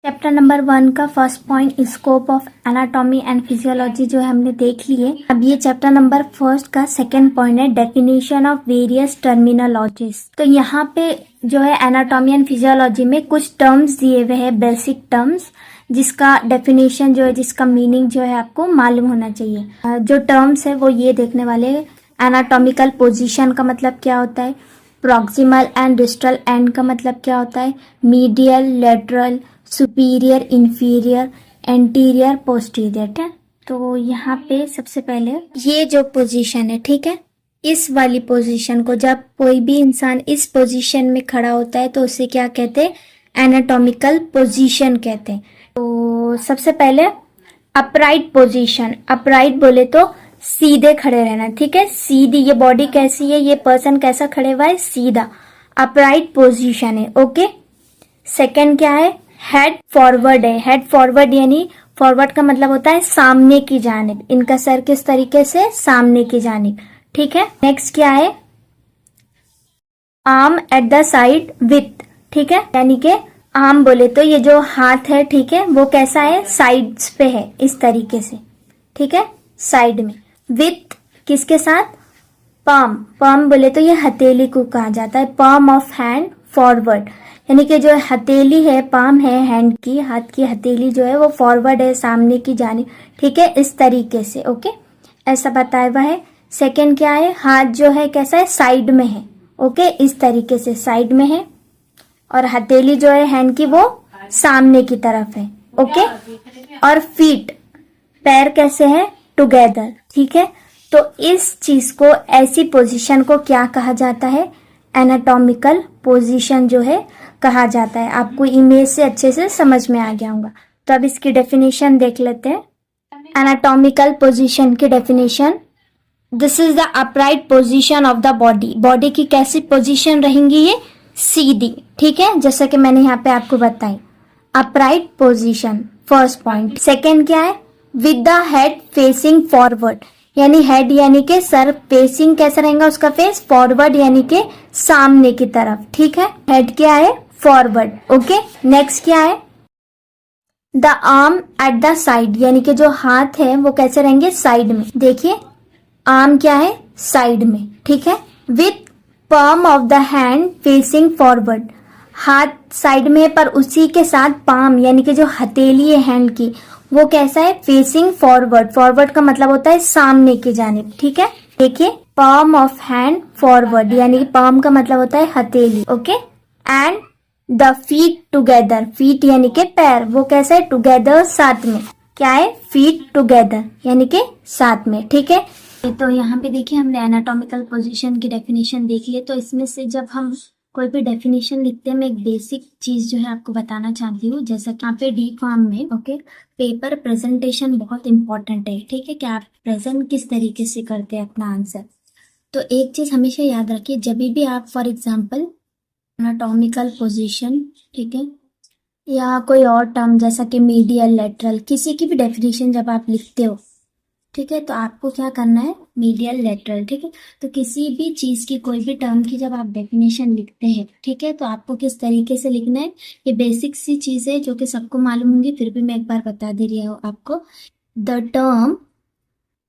Chapter number 1 का first point scope of anatomy and physiology जो है हमने देख लिए। अब ये चैप्टर नंबर फर्स्ट का सेकंड पॉइंट है डेफिनेशन ऑफ वेरियस टर्मिनोलॉजीज। तो यहाँ पे जो है एनाटॉमी एंड फिजियोलॉजी में कुछ टर्म्स दिए हुए हैं, बेसिक टर्म्स, जिसका डेफिनेशन जो है, जिसका मीनिंग जो है आपको मालूम होना चाहिए। जो टर्म्स है वो ये देखने वाले हैं। एनाटॉमिकल पोजीशन का मतलब क्या होता है, प्रॉक्सिमल एंड डिस्टल एंड का मतलब क्या होता है, medial, lateral, superior, inferior, anterior, posterior. ठीक है, तो यहाँ पे सबसे पहले ये जो पोजीशन है, ठीक है, इस वाली पोजीशन को जब कोई भी इंसान इस पोजीशन में खड़ा होता है तो उसे क्या कहते हैं, एनाटॉमिकल पोजीशन कहते हैं। तो सबसे पहले अपराइट पोजीशन, अपराइट बोले तो सीधे खड़े रहना, ठीक है, सीधी। ये बॉडी कैसी है, ये पर्सन कैसा खड़े हुआ है, सीधा, अपराइट पोजीशन है। ओके, सेकंड क्या है, हेड फॉरवर्ड है। हेड फॉरवर्ड यानी फॉरवर्ड का मतलब होता है सामने की जानिब, इनका सर किस तरीके से, सामने की जानिब। ठीक है, नेक्स्ट क्या है, arm eight the side with, ठीक है, यानी कि आर्म बोले तो ये जो हाथ है, ठीक है, वो कैसा है, साइड्स पे है, इस तरीके से, ठीक है, साइड में। विथ किसके साथ, पाम, पाम बोले तो ये हथेली को कहा जाता है, पाम ऑफ हैंड फॉरवर्ड, यानी कि जो हथेली है, पाम है हैंड की, हाथ की हथेली जो है वो फॉरवर्ड है, सामने की जानिब, ठीक है, इस तरीके से। ओके, ऐसा बताया हुआ है। सेकंड क्या है, हाथ जो है कैसा है, साइड में है, ओके, इस तरीके से साइड में है, और हथेली जो है हैंड की वो सामने की तरफ है। ओके, और फीट, पैर कैसे है, टुगेदर, ठीक है। तो इस चीज को, ऐसी पोजीशन को क्या कहा जाता है, एनाटॉमिकल पोजीशन जो है कहा जाता है। आपको इमेज से अच्छे से समझ में आ गया होगा। तो अब इसकी डेफिनेशन देख लेते हैं। एनाटॉमिकल पोजीशन की definition, this is the upright position of the body. Body की कैसी पोजीशन रहेंगी, ये सीधी, ठीक है, जैसा कि मैंने यहाँ पे आपको बताई, upright position, first point. Second क्या है, with the head facing forward, यानी हेड यानी के सर, फेसिंग कैसा रहेगा उसका फेस, फॉरवर्ड यानी के सामने की तरफ, ठीक है, हेड क्या है, फॉरवर्ड। ओके, नेक्स्ट क्या है, the arm eight the side, यानी कि जो हाथ है वो कैसे रहेंगे, साइड में। देखिए, आर्म क्या है, साइड में, ठीक है, with palm of the hand facing forward, हाथ साइड में है पर उसी के साथ पाम यानी कि जो हथेली है हैंड की वो कैसा है, फेसिंग फॉरवर्ड। फॉरवर्ड का मतलब होता है सामने की जानिब, ठीक है। देखिए, palm ऑफ हैंड फॉरवर्ड, यानी कि palm का मतलब होता है हथेली। Okay, and the feet together, feet यानी के पैर, वो कैसा है, टुगेदर, साथ में, क्या है, फीट टुगेदर यानी के साथ में, ठीक है। तो यहाँ पे देखिए हमने एनाटॉमिकल पोजीशन की डेफिनेशन देख ली। तो इसमें से जब हम कोई भी डेफिनेशन लिखते हैं, मैं एक बेसिक चीज जो है आपको बताना चाहती हूँ। जैसा कि यहाँ पे डी फॉर्म में, ओके, पेपर प्रेजेंटेशन बहुत इंपॉर्टेंट है, ठीक है, कि आप प्रेजेंट किस तरीके से करते हैं अपना आंसर। तो एक चीज हमेशा याद रखिए, जब भी आप फॉर एग्जाम्पल एनाटॉमिकल पोजीशन, ठीक है, या कोई और टर्म जैसा कि मीडियल, लेटरल, किसी की भी डेफिनेशन जब आप लिखते हो, ठीक है, तो आपको क्या करना है, मीडियल, लेटरल, ठीक है। तो किसी भी चीज की, कोई भी टर्म की जब आप डेफिनेशन लिखते हैं, ठीक है, तो आपको किस तरीके से लिखना है, ये बेसिक सी चीज है जो कि सबको मालूम होंगी, फिर भी मैं एक बार बता दे रही हूँ आपको। द टर्म,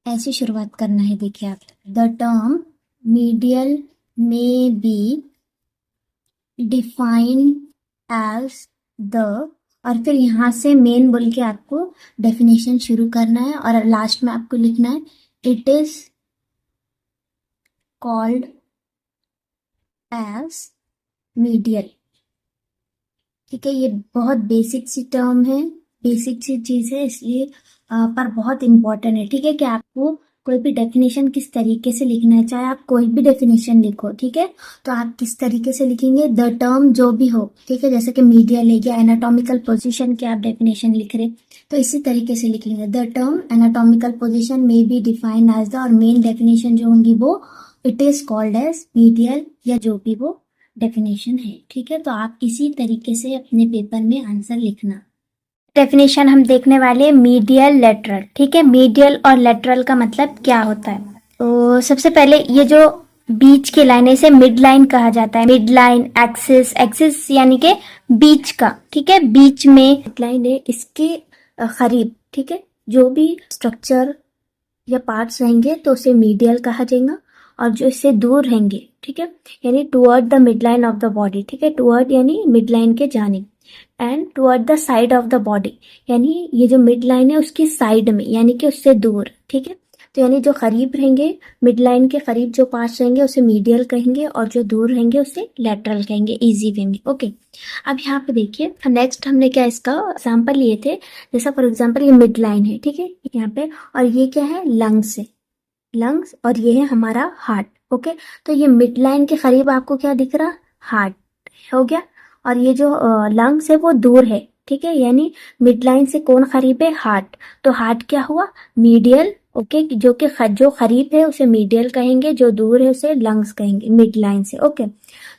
ऐसी शुरुआत करना है, देखिए आप, the term medial may be defined as the, और फिर यहाँ से मेन बोल के आपको डेफिनेशन शुरू करना है, और लास्ट में आपको लिखना है, it is called as medial, ठीक है। ये बहुत बेसिक सी टर्म है, बेसिक सी चीज है, इसलिए पर बहुत इंपॉर्टेंट है, ठीक है, कि आपको कोई भी डेफिनेशन किस तरीके से लिखना है, चाहे आप कोई भी डेफिनेशन लिखो, ठीक है, तो आप किस तरीके से लिखेंगे, द टर्म जो भी हो, ठीक है, जैसे कि मीडियल है या एनाटॉमिकल पोजीशन की आप डेफिनेशन लिख रहे, तो इसी तरीके से लिखेंगे, the term anatomical position may be defined as the, और मेन डेफिनेशन जो होंगी वो it is called as medial, या जो भी वो डेफिनेशन है, ठीक है। तो आप इसी तरीके से अपने पेपर में आंसर लिखना। डेफिनेशन हम देखने वाले मीडियल, लेटरल, ठीक है। मीडियल और लेटरल का मतलब क्या होता है, तो सबसे पहले ये जो बीच की लाइन, इसे मिड लाइन कहा जाता है। मिड लाइन, एक्सिस, एक्सिस यानी के बीच का, ठीक है, बीच में मिड लाइन है, इसके करीब, ठीक है, जो भी स्ट्रक्चर या पार्ट्स रहेंगे तो उसे मीडियल कहा जाएगा, और जो इससे दूर रहेंगे, ठीक है, यानी toward the mid line of the body, ठीक है, टुवर्ड यानी मिड लाइन के जानिब, and toward the side of the body, यानी ये जो मिड लाइन है उसकी साइड में, यानी कि उससे दूर, ठीक है। तो यानी जो करीब रहेंगे, मिड लाइन के करीब जो पार्ट्स रहेंगे उसे मीडियल कहेंगे, और जो दूर रहेंगे उसे लेटरल कहेंगे, इजी वे में। ओके, अब यहाँ पे देखिए नेक्स्ट हमने क्या इसका एग्जाम्पल लिए थे, जैसा फॉर एग्जाम्पल ये मिड लाइन है, ठीक है, यहाँ पे, और ये क्या है, लंग्स है, लंग्स, और ये है हमारा हार्ट। ओके, तो ये मिड लाइन के करीब आपको क्या दिख रहा, हार्ट हो गया, और ये जो लंग्स है वो दूर है, ठीक है, यानी मिड लाइन से कौन करीब है, हार्ट, तो हार्ट क्या हुआ, मीडियल। ओके, जो करीब है उसे मीडियल कहेंगे, जो दूर है उसे लंग्स कहेंगे मिड लाइन से। ओके,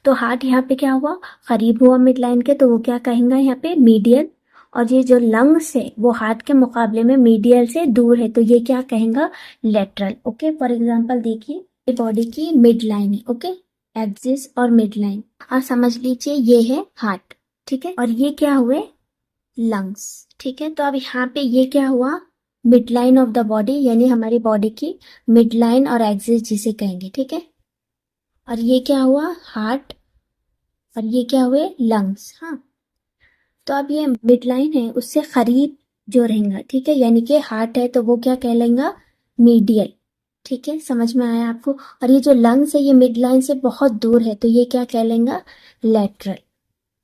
तो हार्ट यहाँ पे क्या हुआ, करीब हुआ मिड लाइन के, तो वो क्या कहेंगे यहाँ पे, मीडियल, और ये जो लंग्स है वो हार्ट के मुकाबले में मीडियल से दूर है, तो ये क्या कहेंगे, लेटरल। ओके, फॉर एग्जांपल देखिए ये बॉडी की मिड लाइन है, ओके, एक्सिस और मिड लाइन, और समझ लीजिए ये है हार्ट, ठीक है, और ये क्या हुए, लंग्स, ठीक है। तो अब यहाँ पे ये क्या हुआ, mid line of the body, यानी हमारी बॉडी की मिड लाइन और एक्सिस जिसे कहेंगे, ठीक है, और ये क्या हुआ, हार्ट, और ये क्या हुए, लंग्स। हाँ, तो अब ये मिड लाइन है उससे करीब जो रहेगा, ठीक है, यानी कि हार्ट है तो वो क्या कहलाएगा, मीडियल, ठीक है, समझ में आया आपको। और ये जो लंग्स है ये मिड लाइन से बहुत दूर है, तो ये क्या कहलाएगा, लेटरल,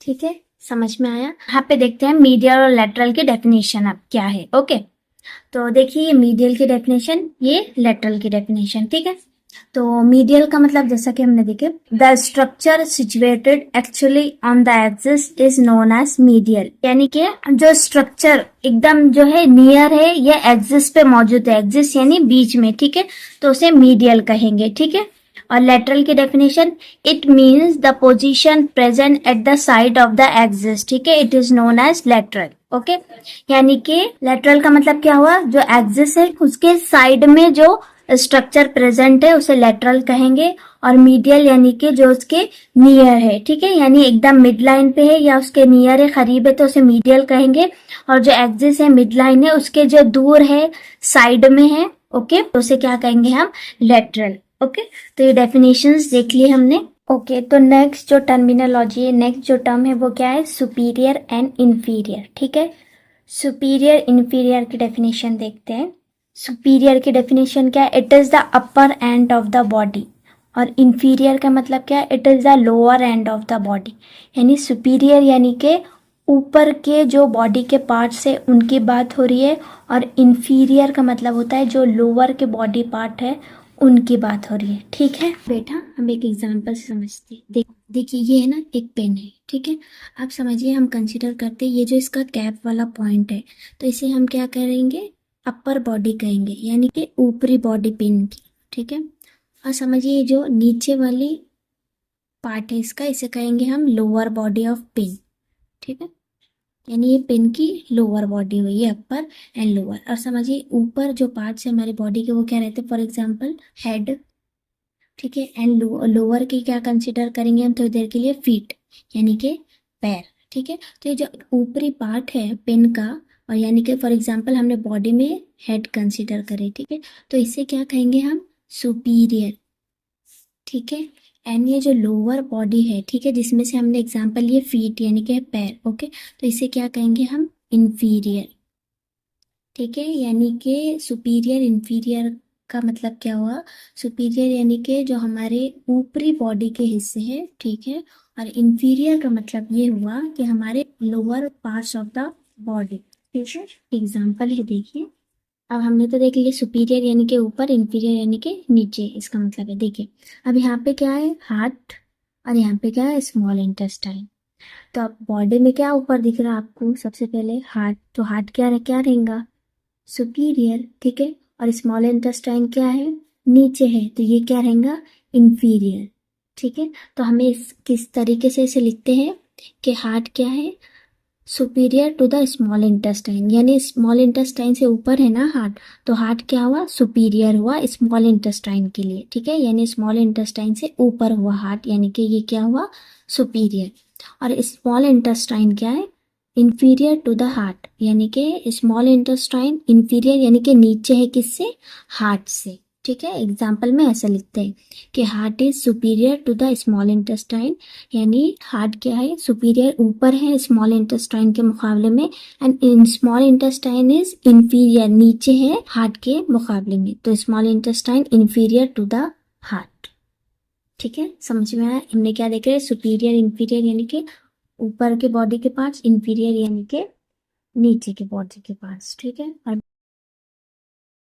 ठीक है, समझ में आया। यहाँ पे देखते हैं मीडियल और लेटरल की डेफिनेशन अब क्या है। ओके, तो देखिए ये मीडियल की डेफिनेशन, ये लेटरल की डेफिनेशन, ठीक है। तो मीडियल का मतलब जैसा कि हमने देखे, the structure situated actually on the axis is known as medial, यानी कि जो स्ट्रक्चर एकदम जो है नियर है या एक्सिस पे मौजूद है, एक्सिस यानी बीच में, ठीक है, तो उसे मीडियल कहेंगे, ठीक है। और लेटरल की definition, it means the position present at the side of the axis, ठीक है, it is known as lateral. Okay, यानी कि लेटरल का मतलब क्या हुआ, जो एक्सिस है उसके साइड में जो स्ट्रक्चर प्रेजेंट है उसे लेटरल कहेंगे, और मीडियल यानी कि जो उसके नियर है, ठीक है, यानी एकदम मिड लाइन पे है या उसके नियर है, करीब है, तो उसे मीडियल कहेंगे, और जो एक्सिस है मिड लाइन है उसके जो दूर है, साइड में है, ओके, तो उसे क्या कहेंगे हम, लेटरल। ओके, तो ये डेफिनेशंस देख लिए हमने। ओके, तो नेक्स्ट जो टर्मिनोलॉजी है, नेक्स्ट जो टर्म है वो क्या है, सुपीरियर एंड इंफीरियर, ठीक है। सुपीरियर इंफीरियर की डेफिनेशन देखते हैं। सुपीरियर की डेफिनेशन क्या है, it is the upper end of the body, और इंफीरियर का मतलब क्या है, it is the lower end of the body, यानी सुपीरियर यानी कि ऊपर के जो बॉडी के पार्ट्स है उनकी बात हो रही है, और इंफीरियर का मतलब होता है जो लोअर के बॉडी पार्ट है उनकी बात हो रही है, ठीक है बेटा। हम एक एग्जांपल से समझते हैं। देखिए ये है ना, एक पेन है, ठीक है, आप समझिए, हम कंसीडर करते हैं ये जो इसका कैप वाला पॉइंट है, तो इसे हम क्या करेंगे, अपर बॉडी कहेंगे, यानी कि ऊपरी बॉडी पेन की, ठीक है। और समझिए ये जो नीचे वाली पार्ट है इसका, इसे कहेंगे हम लोअर बॉडी ऑफ पेन, ठीक है, यानी ये पेन की लोअर बॉडी हुई है, अपर एंड लोअर। और समझिए ऊपर जो पार्ट्स है हमारी बॉडी के वो क्या रहते हैं, फॉर एग्जांपल हेड, ठीक है, एंड लोअर की क्या कंसिडर करेंगे हम थोड़ी देर के लिए, फीट, यानी कि पैर, ठीक है। तो ये जो ऊपरी पार्ट है पेन का, और यानी कि फॉर एग्जांपल हमने बॉडी में हेड कंसिडर करे, ठीक है, तो इसे क्या कहेंगे हम, सुपीरियर, ठीक है। एंड ये जो लोअर बॉडी है, ठीक है, जिसमें से हमने एग्जांपल लिए फीट यानी कि पैर, ओके, तो इसे क्या कहेंगे हम, इंफीरियर, ठीक है, यानी कि सुपीरियर इंफीरियर का मतलब क्या हुआ, सुपीरियर यानी कि जो हमारे ऊपरी बॉडी के हिस्से हैं, ठीक है, और इंफीरियर का मतलब ये हुआ कि हमारे lower parts of the body, ठीक है। एग्जाम्पल है देखिए, अब हमने तो देख लिया सुपीरियर यानी कि ऊपर, इंफीरियर यानी कि नीचे, इसका मतलब है देखिए, अब यहाँ पे क्या है, हार्ट, और यहाँ पे क्या है, स्मॉल इंटेस्टाइन। तो अब बॉडी में क्या ऊपर दिख रहा है आपको, सबसे पहले हार्ट, तो हार्ट क्या रहेगा, सुपीरियर, ठीक है, और स्मॉल इंटेस्टाइन क्या है, नीचे है, तो ये क्या रहेगा, इंफीरियर, ठीक है। तो हमें किस तरीके से इसे लिखते हैं कि हार्ट क्या है, superior to the small intestine, यानी स्मॉल इंटेस्टाइन से ऊपर है ना हार्ट, तो हार्ट क्या हुआ, सुपीरियर हुआ स्मॉल इंटेस्टाइन के लिए, ठीक है, यानी स्मॉल इंटेस्टाइन से ऊपर हुआ हार्ट, यानी कि ये क्या हुआ, सुपीरियर। और स्मॉल इंटेस्टाइन क्या है, इंफीरियर टू द हार्ट, यानी कि स्मॉल इंटेस्टाइन इंफीरियर यानी कि नीचे है किससे, हार्ट से, ठीक है। एग्जाम्पल में ऐसा लिखते हैं कि heart is superior to the small intestine, यानी हार्ट क्या है, सुपीरियर ऊपर है स्मॉल इंटेस्टाइन के मुकाबले में, and in small intestine is inferior नीचे है हार्ट के मुकाबले में, तो small intestine inferior to the heart, ठीक है। समझ में आया, हमने क्या देख रहे हैं, सुपीरियर इंफीरियर यानी कि ऊपर के बॉडी के पार्ट्स, इंफीरियर यानी कि नीचे के बॉडी के पार्ट्स, ठीक है। और